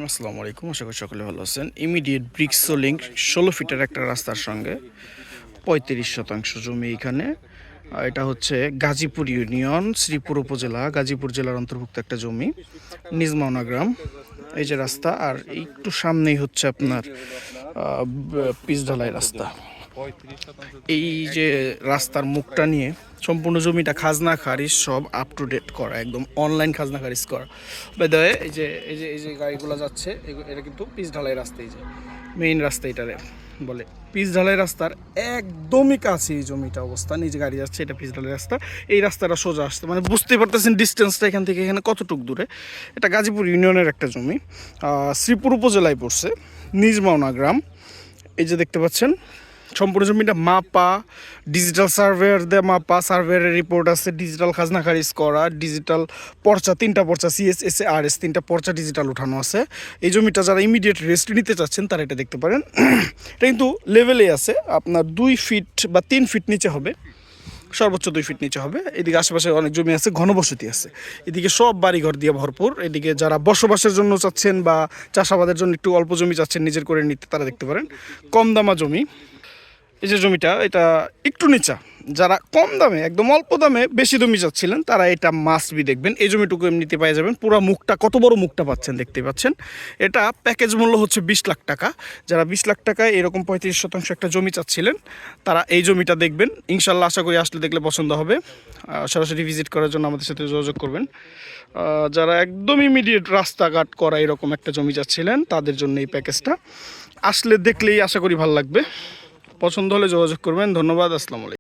আসসালামু আলাইকুম, আশা করি সকলে ভালো আছেন। ইমিডিয়েট ব্রিক্স লিঙ্ক 16 ফিটের একটা রাস্তার সঙ্গে 35% জমি এখানে। এটা হচ্ছে গাজীপুর ইউনিয়ন, শ্রীপুর উপজেলা, গাজীপুর জেলার অন্তর্ভুক্ত একটা জমি, নিজমাওনা গ্রাম। এই যে রাস্তা, আর একটু সামনেই হচ্ছে আপনার পিচ ঢালাই রাস্তা। এই যে রাস্তার মুখটা নিয়ে সম্পূর্ণ জমিটা খাজনা খারিজ সব আপ টু ডেট করা, একদম অনলাইন খাজনা খারিজ করা। বেদয়ে এই যে গাড়িগুলো যাচ্ছে, এটা কিন্তু পিচ ঢালাই রাস্তা। এই যে মেইন রাস্তা, এটারে বলে পিচ ঢালাই রাস্তার একদমই কাছে এই জমিটা অবস্থান। এই যে গাড়ি যাচ্ছে, এটা পিচ ঢালাই রাস্তা। এই রাস্তাটা সোজা আসতে, মানে বুঝতে পারতেছেন ডিস্টেন্সটা এখান থেকে এখানে কতটুকু দূরে। এটা গাজীপুর ইউনিয়নের একটা জমি, শ্রীপুর উপজেলায় পড়ছে, নিজমাওনা গ্রাম। এই যে দেখতে পাচ্ছেন সম্পূর্ণ জমিটা মাপা, ডিজিটাল সার্ভেয়ার দিয়ে মাপা, সার্ভেয়ারের রিপোর্ট আছে, ডিজিটাল খাজনা খারিজ করা, ডিজিটাল পর্চা 3টা পর্চা, CSS RS 3টা পর্চা ডিজিটাল উঠানো আছে। এই জমিটা যারা ইমিডিয়েট রেস্ট নিতে চাচ্ছেন তারা এটা দেখতে পারেন। এটা কিন্তু লেভেলে আছে, আপনার 2 ফিট বা 3 ফিট নিচে হবে, সর্বোচ্চ 2 ফিট নিচে হবে। এদিকে আশেপাশে অনেক জমি আছে, ঘনবসতি আছে, এদিকে সব বাড়িঘর দিয়ে ভরপুর। এদিকে যারা বসবাসের জন্য চাচ্ছেন বা চাষাবাদের জন্য একটু অল্প জমি চাচ্ছেন নিজের করে নিতে, তারা দেখতে পারেন। কম দামা জমি। এই যে জমিটা, এটা একটু নিচা, যারা কম দামে একদম অল্প দামে বেশি জমি চাচ্ছিলেন তারা এটা মাস্ট বি দেখবেন। এই জমিটুকু এমনিতে পেয়ে যাবেন। পুরো মুখটা, কত বড় মুখটা পাচ্ছেন দেখতে পাচ্ছেন। এটা প্যাকেজ মূল্য হচ্ছে 20 লাখ টাকা। যারা 20 লাখ টাকায় এরকম 35% একটা জমি চাচ্ছিলেন তারা এই জমিটা দেখবেন। ইনশাল্লাহ আশা করি আসলে দেখলে পছন্দ হবে। সরাসরি ভিজিট করার জন্য আমাদের সাথে যোগাযোগ করবেন। যারা একদম ইমিডিয়েট রাস্তাঘাট করা এরকম একটা জমি চাচ্ছিলেন তাদের জন্য এই প্যাকেজটা আসলে দেখলেই আশা করি ভালো লাগবে। পছন্দ হলে যোগাযোগ করবেন। ধন্যবাদ। আসসালামু আলাইকুম।